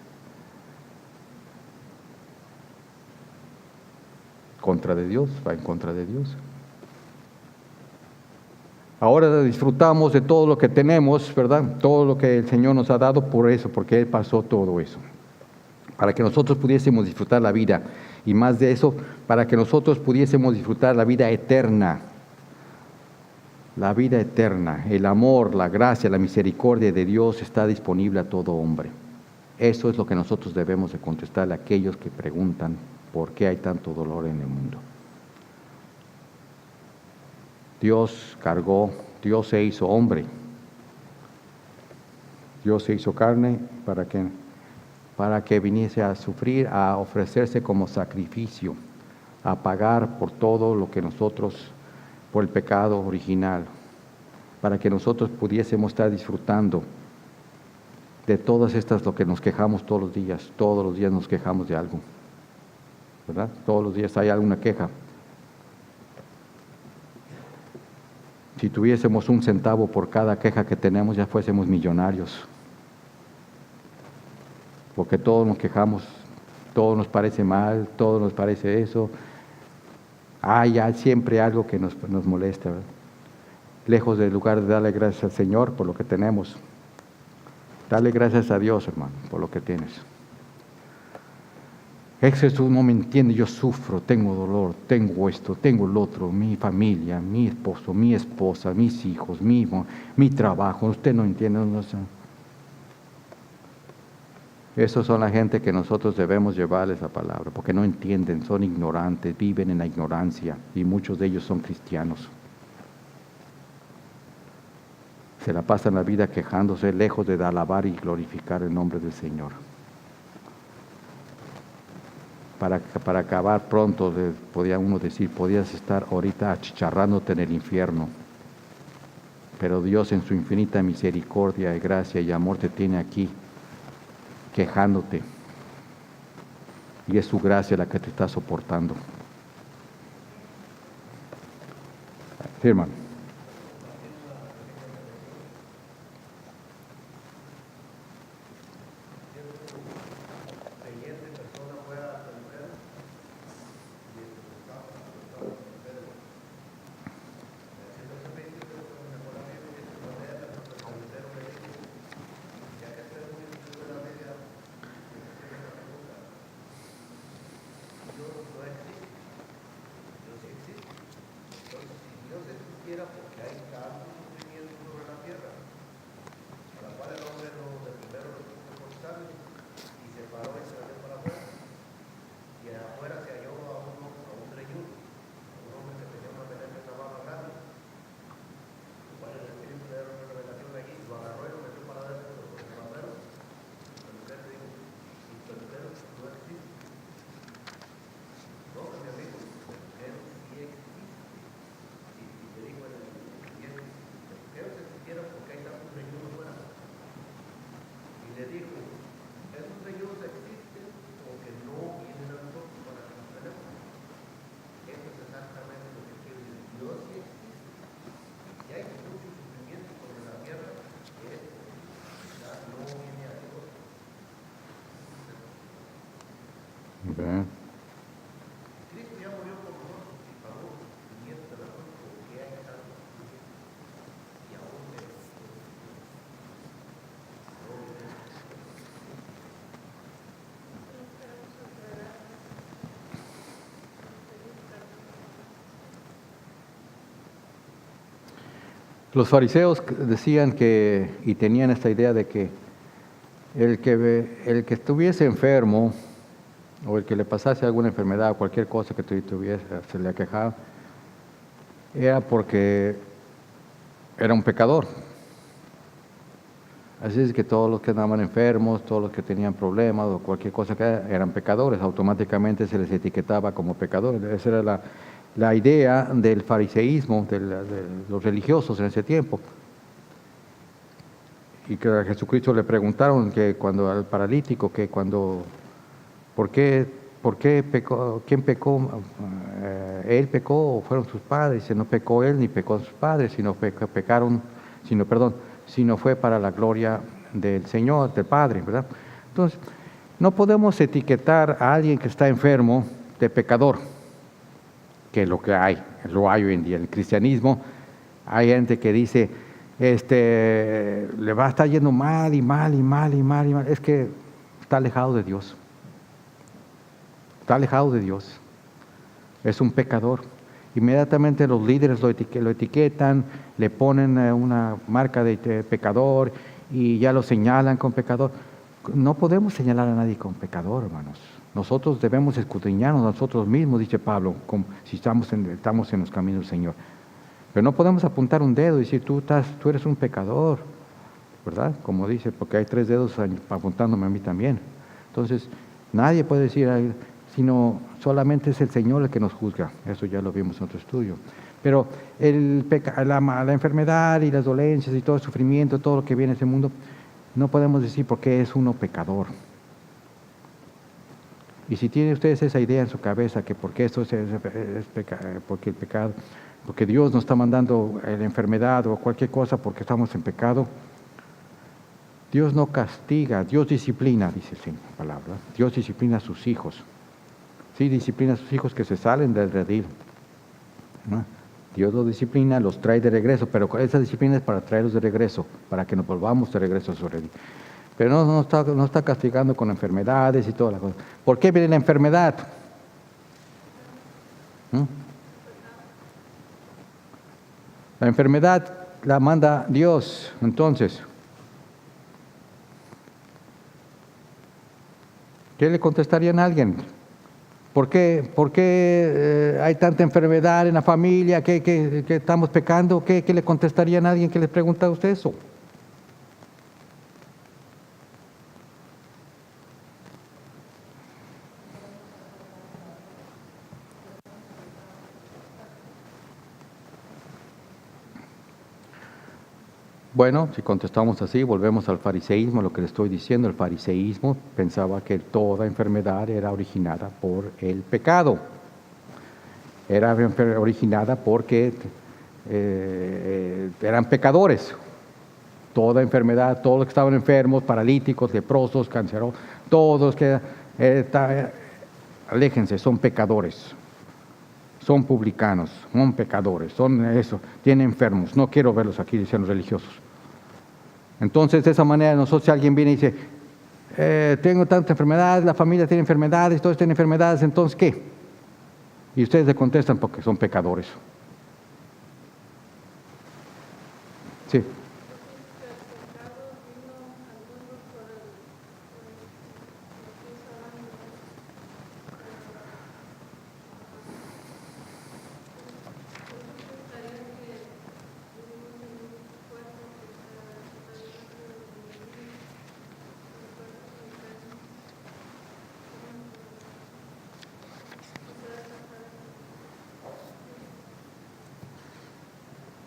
contra de Dios, va en contra de Dios. Ahora disfrutamos de todo lo que tenemos, ¿verdad? Todo lo que el Señor nos ha dado por eso, porque Él pasó todo eso. Para que nosotros pudiésemos disfrutar la vida. Y más de eso, para que nosotros pudiésemos disfrutar la vida eterna. La vida eterna, el amor, la gracia, la misericordia de Dios está disponible a todo hombre. Eso es lo que nosotros debemos de contestarle a aquellos que preguntan por qué hay tanto dolor en el mundo. Dios cargó, Dios se hizo hombre. Dios se hizo carne para que viniese a sufrir, a ofrecerse como sacrificio, a pagar por todo lo que nosotros, por el pecado original, para que nosotros pudiésemos estar disfrutando de todas estas, lo que nos quejamos todos los días nos quejamos de algo, ¿verdad? Todos los días hay alguna queja. Si tuviésemos un centavo por cada queja que tenemos, ya fuésemos millonarios. Porque todos nos quejamos, todo nos parece mal, todo nos parece eso. Hay siempre algo que nos molesta, ¿verdad? Lejos del lugar de darle gracias al Señor por lo que tenemos. Dale gracias a Dios, hermano, por lo que tienes. Jesús no me entiende, yo sufro, tengo dolor, tengo esto, tengo lo otro, mi familia, mi esposo, mi esposa, mis hijos, mi trabajo. Usted no entiende, no sé. Esos son la gente que nosotros debemos llevarles la palabra, porque no entienden, son ignorantes, viven en la ignorancia, y muchos de ellos son cristianos. Se la pasan la vida quejándose, lejos de alabar y glorificar el nombre del Señor. Para acabar pronto, podía uno decir, podías estar ahorita achicharrándote en el infierno. Pero Dios en su infinita misericordia y gracia y amor te tiene aquí, quejándote. Y es su gracia la que te está soportando. Sí, hermano. Okay. Los fariseos decían que, y tenían esta idea de que el que estuviese enfermo, o el que le pasase alguna enfermedad o cualquier cosa que tuviese, se le aquejaba, era porque era un pecador. Así es que todos los que andaban enfermos, todos los que tenían problemas o cualquier cosa que eran pecadores, automáticamente se les etiquetaba como pecadores. Esa era la idea del fariseísmo, de los religiosos en ese tiempo. Y que a Jesucristo le preguntaron que cuando al paralítico, ¿por qué ¿por qué pecó? ¿Quién pecó? ¿Él pecó o fueron sus padres? Dice, no pecó él ni pecó sus padres, sino fue para la gloria del Señor, del Padre, ¿verdad? Entonces, no podemos etiquetar a alguien que está enfermo de pecador, que es lo que hay hoy en día. En el cristianismo hay gente que dice, le va a estar yendo mal y mal y mal y mal y mal. Es que está alejado de Dios. Está alejado de Dios. Es un pecador. Inmediatamente los líderes lo etiquetan, le ponen una marca de pecador y ya lo señalan con pecador. No podemos señalar a nadie con pecador, hermanos. Nosotros debemos escudriñarnos a nosotros mismos, dice Pablo, si estamos en los caminos del Señor. Pero no podemos apuntar un dedo y decir, tú eres un pecador, ¿verdad? Como dice, porque hay 3 dedos apuntándome a mí también. Entonces, nadie puede decir, sino solamente es el Señor el que nos juzga. Eso ya lo vimos en otro estudio. Pero la enfermedad y las dolencias y todo el sufrimiento, todo lo que viene en ese mundo, no podemos decir por qué es uno pecador. Y si tienen ustedes esa idea en su cabeza, que porque esto porque el pecado, porque Dios nos está mandando la enfermedad o cualquier cosa porque estamos en pecado, Dios no castiga, Dios disciplina, dice la palabra. Dios disciplina a sus hijos. Sí, disciplina a sus hijos que se salen del redil, ¿no? Dios los disciplina, los trae de regreso, pero esa disciplina es para traerlos de regreso, para que nos volvamos de regreso a su redil. Pero no está castigando con enfermedades y todas las cosas. ¿Por qué viene la enfermedad? La enfermedad la manda Dios. Entonces, ¿qué le contestarían a alguien? ¿Por qué hay tanta enfermedad en la familia? ¿Que estamos pecando? ¿Qué le contestarían a alguien que le pregunta a usted eso? Bueno, si contestamos así, volvemos al fariseísmo, lo que le estoy diciendo. El fariseísmo pensaba que toda enfermedad era originada por el pecado. Era originada porque eran pecadores. Toda enfermedad, todos los que estaban enfermos, paralíticos, leprosos, cancerosos, todos que aléjense, son pecadores. Son publicanos, son pecadores, son eso, tienen enfermos. No quiero verlos aquí, dicen los religiosos. Entonces, de esa manera, nosotros, si alguien viene y dice, tengo tanta enfermedad, la familia tiene enfermedades, todos tienen enfermedades, entonces, ¿qué? Y ustedes le contestan porque son pecadores. Sí.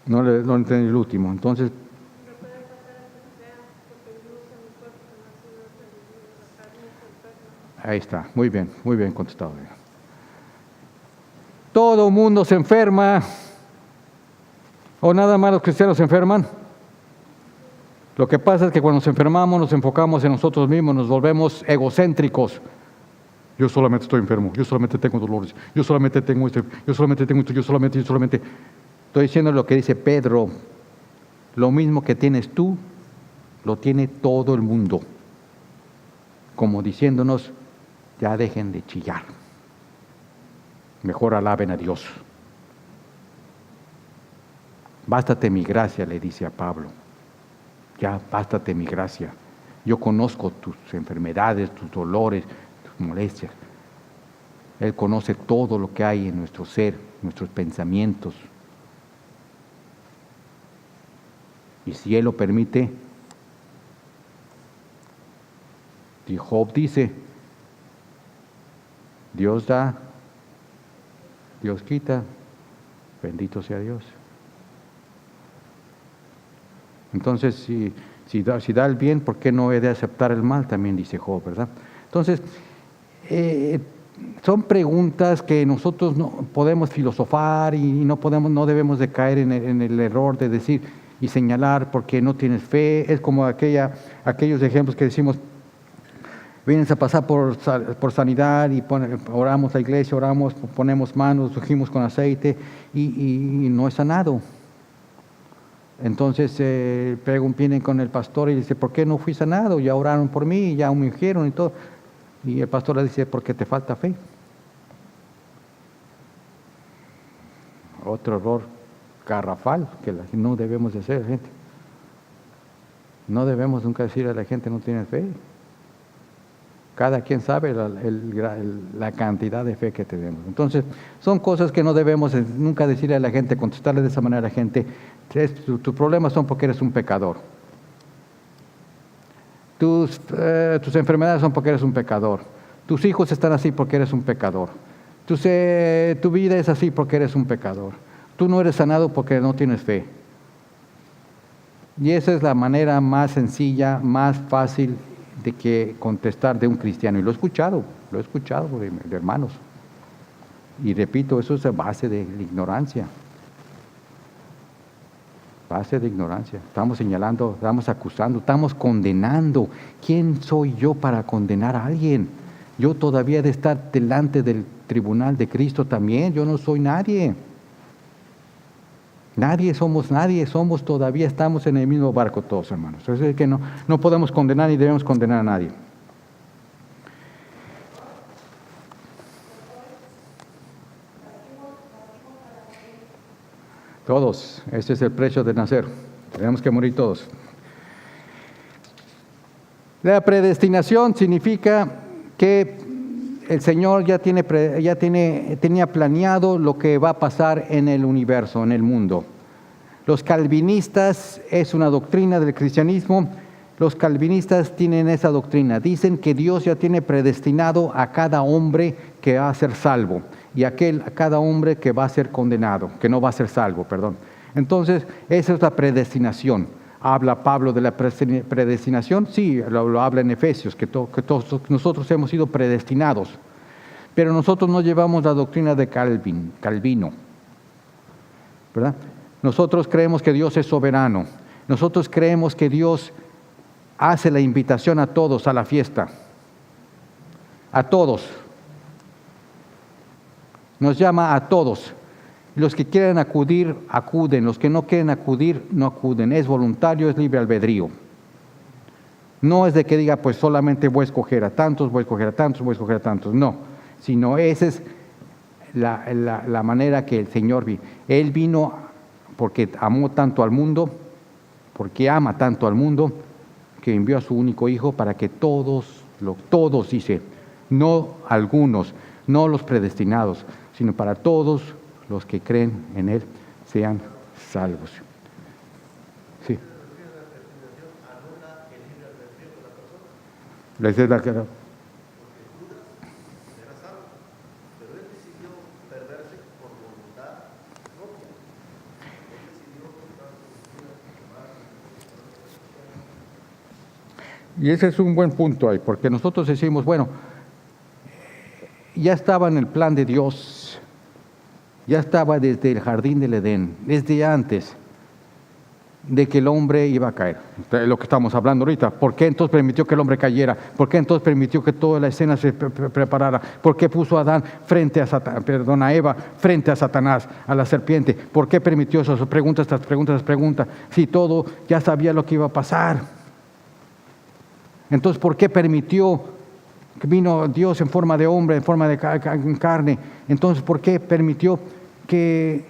No entendí el último. Entonces, ahí está, muy bien contestado. Todo el mundo se enferma, o nada más los cristianos se enferman. Lo que pasa es que cuando nos enfermamos nos enfocamos en nosotros mismos, nos volvemos egocéntricos. Yo solamente estoy enfermo, yo solamente tengo dolores, yo solamente tengo esto, yo solamente. Estoy diciendo lo que dice Pedro, lo mismo que tienes tú, lo tiene todo el mundo. Como diciéndonos, ya dejen de chillar. Mejor alaben a Dios. Bástate mi gracia, le dice a Pablo. Ya, bástate mi gracia. Yo conozco tus enfermedades, tus dolores, tus molestias. Él conoce todo lo que hay en nuestro ser, nuestros pensamientos. Y si Él lo permite, y Job dice, Dios da, Dios quita, bendito sea Dios. Entonces, si da el bien, ¿por qué no he de aceptar el mal? También dice Job, ¿verdad? Entonces, son preguntas que nosotros no podemos filosofar y no debemos de caer en el error de decir y señalar porque no tienes fe. Es como aquellos ejemplos que decimos, vienes a pasar por sanidad y oramos la iglesia, oramos, ponemos manos, ungimos con aceite y no es sanado. Entonces vienen con el pastor y dice, ¿por qué no fui sanado? Ya oraron por mí, ya me ungieron y todo. Y el pastor le dice, porque te falta fe. Otro error garrafal que no debemos de hacer, gente. No debemos nunca decir a la gente no tiene fe. Cada quien sabe la cantidad de fe que tenemos. Entonces, son cosas que no debemos nunca decirle a la gente, contestarle de esa manera a la gente. Tus problemas son porque eres un pecador. Tus enfermedades son porque eres un pecador. Tus hijos están así porque eres un pecador. Tu vida es así porque eres un pecador. Tú no eres sanado porque no tienes fe. Y esa es la manera más sencilla, más fácil de que contestar de un cristiano. Y lo he escuchado de hermanos. Y repito, eso es a base de la ignorancia. Base de ignorancia. Estamos señalando, estamos acusando, estamos condenando. ¿Quién soy yo para condenar a alguien? Yo todavía he de estar delante del tribunal de Cristo también. Yo no soy nadie. Nadie, todavía estamos en el mismo barco todos, hermanos. Es que no podemos condenar ni debemos condenar a nadie. Todos, ese es el precio de nacer. Tenemos que morir todos. La predestinación significa que el Señor ya tenía planeado lo que va a pasar en el universo, en el mundo. Los calvinistas, es una doctrina del cristianismo, los calvinistas tienen esa doctrina. Dicen que Dios ya tiene predestinado a cada hombre que va a ser salvo y a cada hombre que va a ser condenado, que no va a ser salvo, perdón. Entonces, esa es la predestinación. ¿Habla Pablo de la predestinación? Sí, lo habla en Efesios, que todos nosotros hemos sido predestinados. Pero nosotros no llevamos la doctrina de Calvino, ¿verdad? Nosotros creemos que Dios es soberano. Nosotros creemos que Dios hace la invitación a todos a la fiesta. A todos. Nos llama a todos. Los que quieren acudir, acuden. Los que no quieren acudir, no acuden. Es voluntario, es libre albedrío. No es de que diga, pues solamente voy a escoger a tantos, voy a escoger a tantos, voy a escoger a tantos. No, sino esa es la manera que el Señor vino. Él vino porque amó tanto al mundo, porque ama tanto al mundo, que envió a su único Hijo para que todos dice, no algunos, no los predestinados, sino para todos los que creen en Él sean salvos. Sí. Les es la que... Y ese es un buen punto ahí, porque nosotros decimos, bueno, ya estaba en el plan de Dios, ya estaba desde el jardín del Edén, desde antes de que el hombre iba a caer. Lo que estamos hablando ahorita. ¿Por qué entonces permitió que el hombre cayera? ¿Por qué entonces permitió que toda la escena se preparara? ¿Por qué puso a Adán a Eva frente a Satanás, a la serpiente? ¿Por qué permitió eso? Preguntas tras preguntas. Si todo ya sabía lo que iba a pasar. Entonces, ¿por qué permitió que vino Dios en forma de hombre, en forma de carne? Entonces, ¿por qué permitió que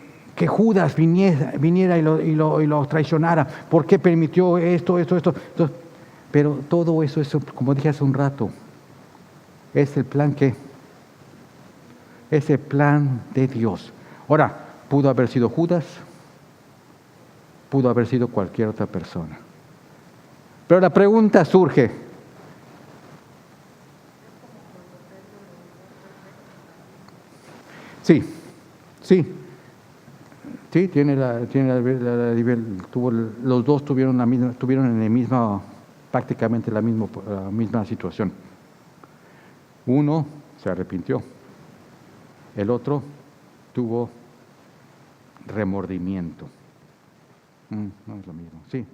Judas viniera y lo traicionara? ¿Por qué permitió esto? Entonces, pero todo eso, como dije hace un rato, es el plan es el plan de Dios. Ahora, pudo haber sido Judas, pudo haber sido cualquier otra persona. Pero la pregunta surge. Sí, los dos tuvieron prácticamente la misma situación. Uno se arrepintió. El otro tuvo remordimiento. No es lo mismo, sí.